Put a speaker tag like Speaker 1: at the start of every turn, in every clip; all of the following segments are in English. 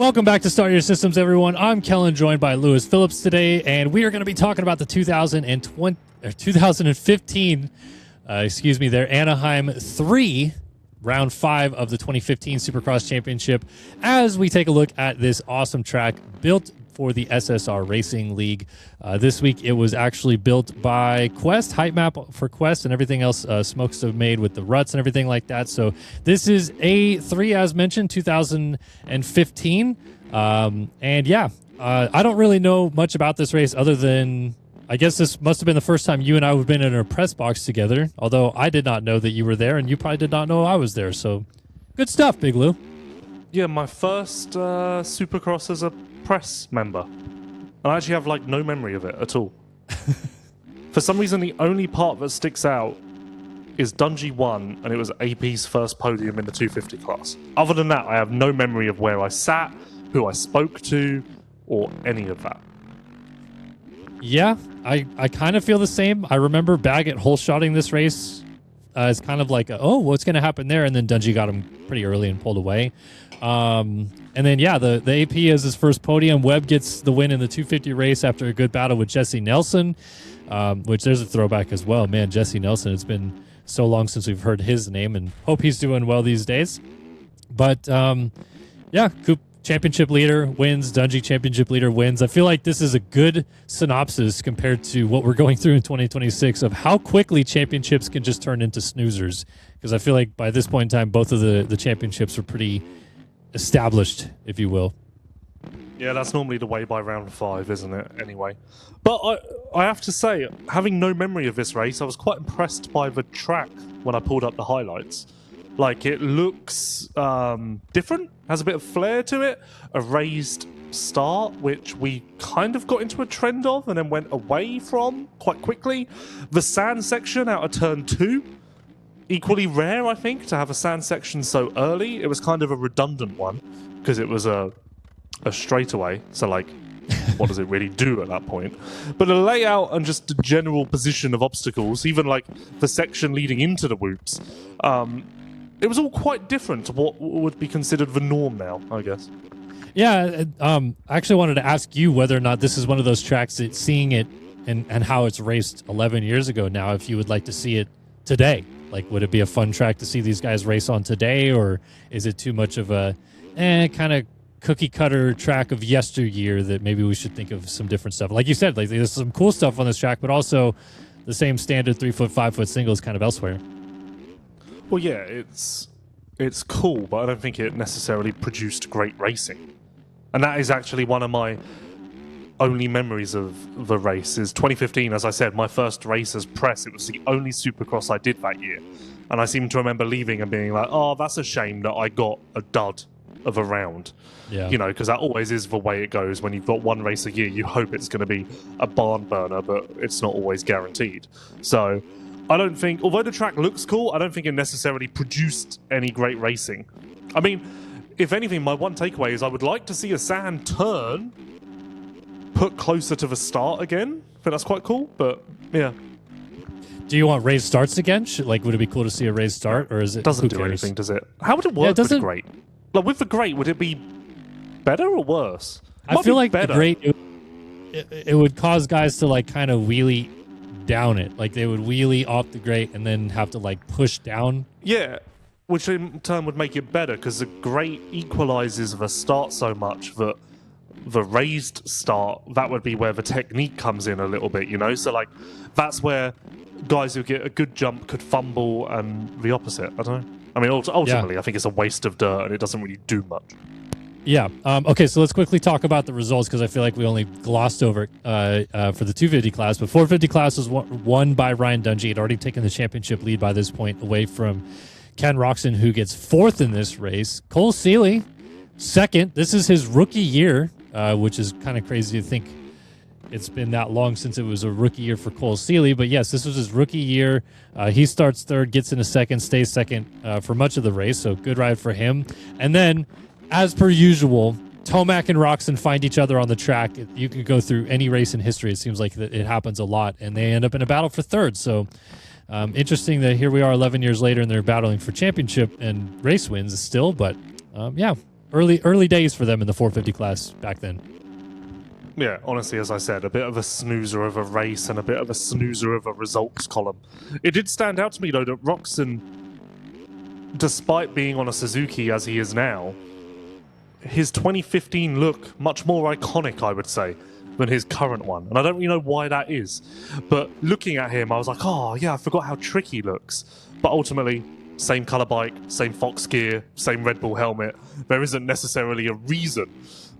Speaker 1: Welcome back to Start Your Systems, everyone. I'm Kellen, joined by Lewis Phillips today, and we are going to be talking about the 2015, their Anaheim 3, round 5 of the 2015 Supercross Championship, as we take a look at this awesome track built for the SSR Racing League. This week, it was actually built by Quest, height map for Quest, and everything else Smokestove made with the ruts and everything like that. So this is A3, as mentioned, 2015. I don't really know much about this race other than, I guess this must have been the first time you and I have been in a press box together, although I did not know that you were there, and you probably did not know I was there. So good stuff, Big Lou.
Speaker 2: Yeah, my first Supercross as a press member. And I actually have no memory of it at all. For some reason, the only part that sticks out is Dungey won, and it was AP's first podium in the 250 class. Other than that, I have no memory of where I sat, who I spoke to, or any of that.
Speaker 1: Yeah, I kind of feel the same. I remember Baggett hole-shotting this race as kind of like, what's going to happen there? And then Dungey got him pretty early and pulled away. And then, the AP has his first podium. Webb gets the win in the 250 race after a good battle with Jesse Nelson, which there's a throwback as well. Man, Jesse Nelson, it's been so long since we've heard his name, and hope he's doing well these days. But, Coop championship leader wins, Dungey championship leader wins. I feel like this is a good synopsis compared to what we're going through in 2026 of how quickly championships can just turn into snoozers. Because I feel like by this point in time, both of the championships are pretty established, if you will.
Speaker 2: Yeah, that's normally the way by round 5, isn't it? Anyway. But I have to say, having no memory of this race, I was quite impressed by the track when I pulled up the highlights. It looks different, has a bit of flair to it, a raised start, which we kind of got into a trend of and then went away from quite quickly. The sand section out of turn 2, equally rare, I think, to have a sand section so early. It was kind of a redundant one because it was a straightaway. So, what does it really do at that point? But the layout and just the general position of obstacles, even the section leading into the whoops, it was all quite different to what would be considered the norm now, I guess.
Speaker 1: Yeah, I actually wanted to ask you whether or not this is one of those tracks that seeing it and how it's raced 11 years ago now, if you would like to see it today. Would it be a fun track to see these guys race on today, or is it too much of a kind of cookie-cutter track of yesteryear that maybe we should think of some different stuff? Like you said, there's some cool stuff on this track, but also the same standard 3-foot, 5-foot singles kind of elsewhere.
Speaker 2: Well, yeah, it's cool, but I don't think it necessarily produced great racing. And that is actually one of my only memories of the race is 2015. As I said, my first race as press, it was the only Supercross I did that year. And I seem to remember leaving and being like, oh, that's a shame that I got a dud of a round.
Speaker 1: Yeah.
Speaker 2: Because that always is the way it goes. When you've got one race a year, you hope it's going to be a barn burner, but it's not always guaranteed. So I don't think, although the track looks cool, I don't think it necessarily produced any great racing. I mean, if anything, my one takeaway is I would like to see a sand turn put closer to the start again. I think that's quite cool, but yeah.
Speaker 1: Do you want raised starts again? Would it be cool to see a raised start, or is it?
Speaker 2: Doesn't do anything, does it? How would it work with the great? With the great, would it be better or worse?
Speaker 1: I feel like better. The great, it would cause guys to kind of wheelie down it. They would wheelie off the great and then have to push down.
Speaker 2: Yeah, which in turn would make it better because the great equalizes the start so much that the raised start, that would be where the technique comes in a little bit, So that's where guys who get a good jump could fumble and the opposite. I don't know. I mean, ultimately, I think it's a waste of dirt and it doesn't really do much.
Speaker 1: Yeah. Okay, so let's quickly talk about the results because I feel like we only glossed over it for the 250 class. But 450 class was won by Ryan Dungey. He had already taken the championship lead by this point away from Ken Roxon, who gets 4th in this race. Cole Seeley, 2nd. This is his rookie year, which is kind of crazy to think it's been that long since it was a rookie year for Cole Seeley. But yes, this was his rookie year. He starts 3rd, gets into 2nd, stays 2nd for much of the race. So good ride for him. And then, as per usual, Tomac and Roxon find each other on the track. You can go through any race in history. It seems like it happens a lot. And they end up in a battle for 3rd. So interesting that here we are 11 years later and they're battling for championship and race wins still. But early days for them in the 450 class back then.
Speaker 2: Yeah, honestly, as I said, a bit of a snoozer of a race and a bit of a snoozer of a results column. It did stand out to me, though, that Roxon, despite being on a Suzuki as he is now, his 2015 look much more iconic, I would say, than his current one. And I don't really know why that is. But looking at him, I was like, oh, yeah, I forgot how tricky he looks. But ultimately, same colour bike, same Fox gear, same Red Bull helmet. There isn't necessarily a reason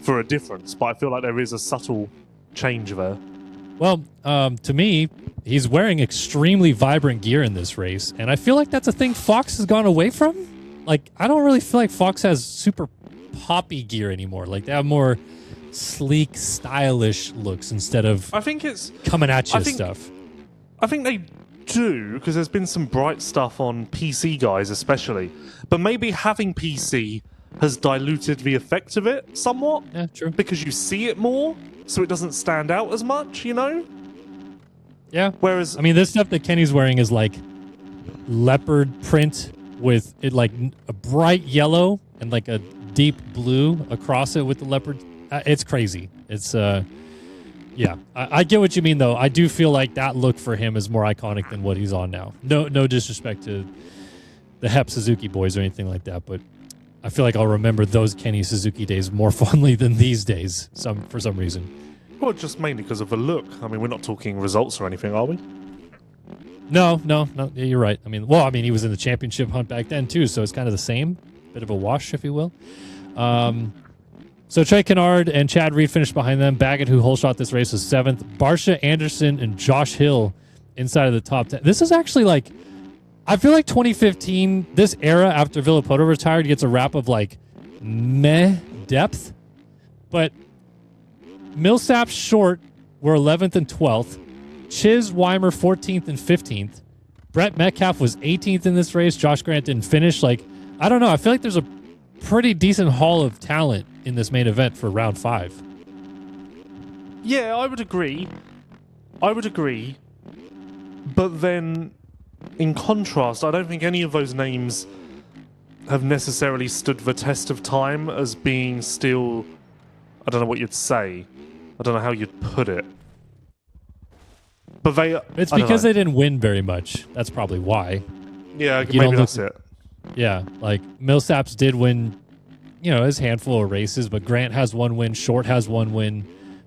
Speaker 2: for a difference, but I feel like there is a subtle change there.
Speaker 1: Well, to me, he's wearing extremely vibrant gear in this race, and I feel like that's a thing Fox has gone away from. Like, I don't really feel like Fox has super poppy gear anymore. Like, they have more sleek, stylish looks instead of
Speaker 2: I think it's
Speaker 1: coming at you stuff.
Speaker 2: I think they do, because there's been some bright stuff on PC guys especially, but maybe having PC has diluted the effect of it somewhat.
Speaker 1: Yeah, true.
Speaker 2: Because you see it more, so it doesn't stand out as much, you know?
Speaker 1: Yeah.
Speaker 2: Whereas,
Speaker 1: I mean, this stuff that Kenny's wearing is like leopard print with it like a bright yellow and like a deep blue across it with the leopard. It's crazy. It's yeah. I get what you mean though. I do feel like that look for him is more iconic than what he's on now. No disrespect to the Hep Suzuki boys or anything like that, but I feel like I'll remember those Kenny Suzuki days more fondly than these days for some reason.
Speaker 2: Well, just mainly because of the look. I mean, we're not talking results or anything, are we?
Speaker 1: No, you're right. I mean, he was in the championship hunt back then too, so it's kind of the same. Bit of a wash, if you will. So Trey Kennard and Chad Reed finished behind them. Baggett, who hole shot this race, was 7th. Barsha Anderson and Josh Hill inside of the top 10. This is actually like, I feel like 2015, this era after Villapoto retired, gets a rap of like meh depth. But Millsap Short were 11th and 12th. Chiz Weimer 14th and 15th. Brett Metcalf was 18th in this race. Josh Grant didn't finish. Like, I don't know. I feel like there's a pretty decent haul of talent in this main event for round 5.
Speaker 2: Yeah, I would agree. But then, in contrast, I don't think any of those names have necessarily stood the test of time as being still, I don't know what you'd say. I don't know how you'd put it. But
Speaker 1: it's because they didn't win very much. That's probably why.
Speaker 2: Yeah, maybe that's it.
Speaker 1: Yeah, like Millsaps did win, his handful of races, but Grant has 1 win, Short has 1 win,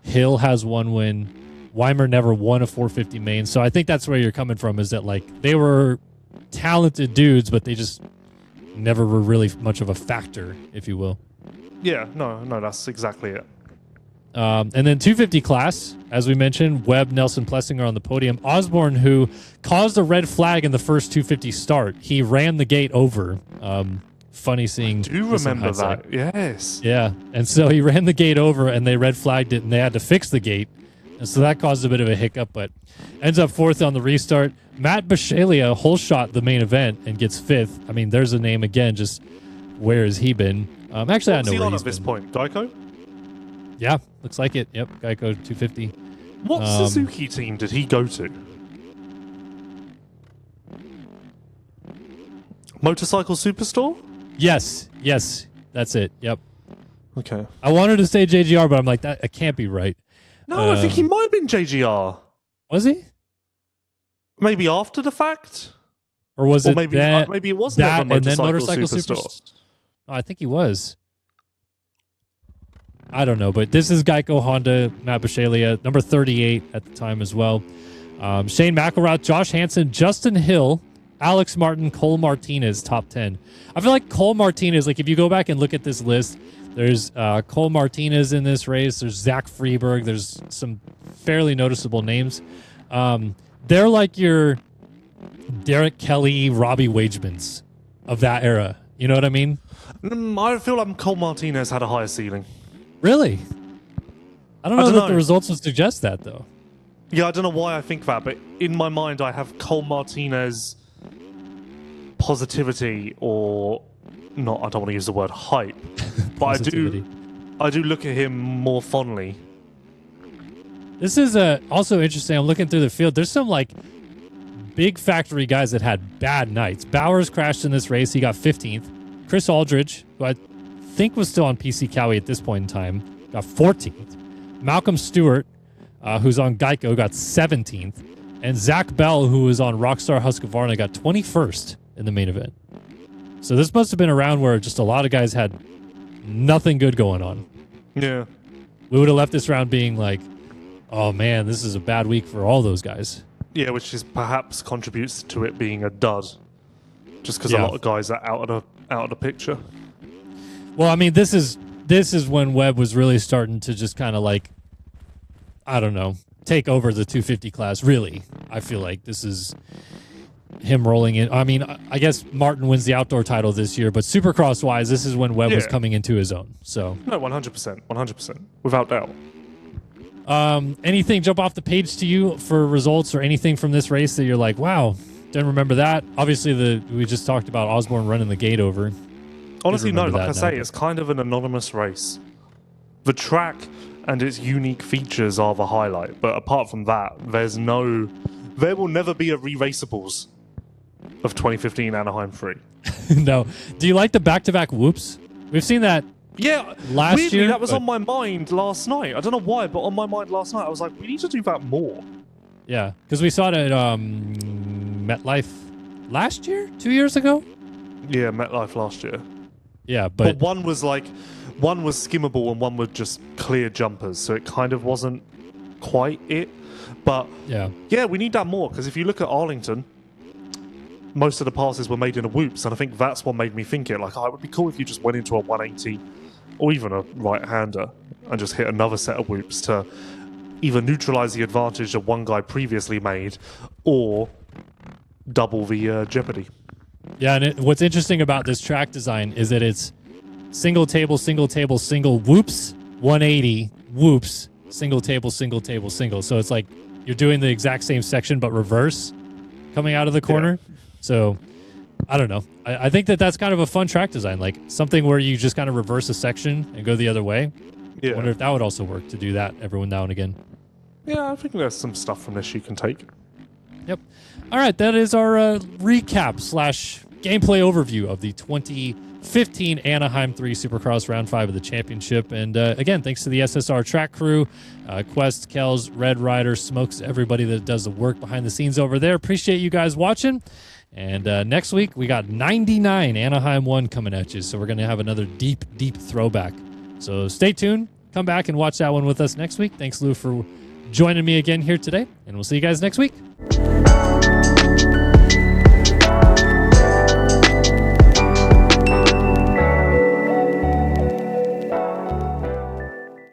Speaker 1: Hill has 1 win. Weimer never won a 450 main. So I think that's where you're coming from, is that like they were talented dudes, but they just never were really much of a factor, if you will.
Speaker 2: Yeah, no, that's exactly it.
Speaker 1: And then 250 class, as we mentioned, Webb, Nelson, Plessinger on the podium. Osborne, who caused a red flag in the first 250 start. He ran the gate over. Funny seeing.
Speaker 2: I do remember that, yes.
Speaker 1: Yeah, and so he ran the gate over, and they red flagged it, and they had to fix the gate. And so that caused a bit of a hiccup, but ends up 4th on the restart. Matt Bisceglia hole shot the main event and gets 5th. I mean, there's a name again, just where has he been? Actually, I know where he's
Speaker 2: at this point. Geico?
Speaker 1: Yeah, looks like it. Yep, Geico 250.
Speaker 2: What Suzuki team did he go to? Motorcycle Superstore?
Speaker 1: Yes, that's it. Yep.
Speaker 2: Okay.
Speaker 1: I wanted to say JGR, but I'm like, that it can't be right.
Speaker 2: No, I think he might have been JGR.
Speaker 1: Was he?
Speaker 2: Maybe after the fact?
Speaker 1: Or was it
Speaker 2: maybe it wasn't
Speaker 1: that
Speaker 2: and then Motorcycle
Speaker 1: Superstore?
Speaker 2: Superstore.
Speaker 1: Oh, I think he was. I don't know, but this is Geico Honda, Matt Bisceglia, number 38 at the time as well. Shane McElrath, Josh Hansen, Justin Hill, Alex Martin, Cole Martinez, top 10. I feel like Cole Martinez, like if you go back and look at this list, there's Cole Martinez in this race. There's Zach Freeberg. There's some fairly noticeable names. They're like your Derek Kelly, Robbie Wagemans of that era. You know what I mean?
Speaker 2: I feel like Cole Martinez had a higher ceiling.
Speaker 1: Really? I don't know that the results would suggest that, though.
Speaker 2: Yeah, I don't know why I think that, but in my mind, I have Cole Martinez positivity or not. I don't want to use the word hype, but I do look at him more fondly.
Speaker 1: This is also interesting. I'm looking through the field. There's some like big factory guys that had bad nights. Bowers crashed in this race. He got 15th. Chris Aldridge, who had think was still on PC Cowie at this point in time, got 14th. Malcolm Stewart, who's on Geico, got 17th. And Zach Bell, who was on Rockstar Husqvarna, got 21st in the main event. So this must have been a round where just a lot of guys had nothing good going on.
Speaker 2: Yeah.
Speaker 1: We would have left this round being like, oh man, this is a bad week for all those guys.
Speaker 2: Yeah, which is perhaps contributes to it being a dud. Just because a lot of guys are out of the picture.
Speaker 1: Well, I mean, this is when Webb was really starting to just kind of like, I don't know, take over the 250 class. Really, I feel like this is him rolling in. I mean, I guess Martin wins the outdoor title this year, but Supercross wise, this is when Webb was coming into his own. So
Speaker 2: no, 100%, without doubt.
Speaker 1: Anything jump off the page to you for results or anything from this race that you're like, wow, didn't remember that? Obviously, we just talked about Osborne running the gate over.
Speaker 2: Honestly, no. Like I say, it's kind of an anonymous race. The track and its unique features are the highlight, but apart from that, there will never be a re-raceables of 2015 Anaheim 3.
Speaker 1: No. Do you like the back-to-back whoops? We've seen that.
Speaker 2: Yeah,
Speaker 1: last
Speaker 2: weirdly,
Speaker 1: year
Speaker 2: that was on my mind last night. I don't know why, but on my mind last night, I was like, we need to do that more.
Speaker 1: Yeah, because we saw it at MetLife last year, 2 years ago.
Speaker 2: Yeah, MetLife last year.
Speaker 1: Yeah, but
Speaker 2: one was skimmable and one was just clear jumpers, so it kind of wasn't quite it. But yeah, we need that more, because if you look at Arlington, most of the passes were made in a whoops, and I think that's what made me think it. Like, it would be cool if you just went into a 180 or even a right-hander and just hit another set of whoops to either neutralize the advantage that one guy previously made or double the jeopardy.
Speaker 1: Yeah, and what's interesting about this track design is that it's single table, single whoops, 180, whoops, single table, single. So it's like you're doing the exact same section but reverse coming out of the corner. Yeah. So I don't know. I think that's kind of a fun track design, like something where you just kind of reverse a section and go the other way. Yeah. I wonder if that would also work to do that every now and again.
Speaker 2: Yeah, I think there's some stuff from this you can take.
Speaker 1: Yep. All right, that is our recap / gameplay overview of the 2015 Anaheim 3 Supercross Round 5 of the championship. And again, thanks to the SSR track crew, Quest, Kells, Red Rider, Smokes, everybody that does the work behind the scenes over there. Appreciate you guys watching. And next week, we got 99 Anaheim 1 coming at you. So we're going to have another deep throwback. So stay tuned. Come back and watch that one with us next week. Thanks, Lou, for joining me again here today. And we'll see you guys next week.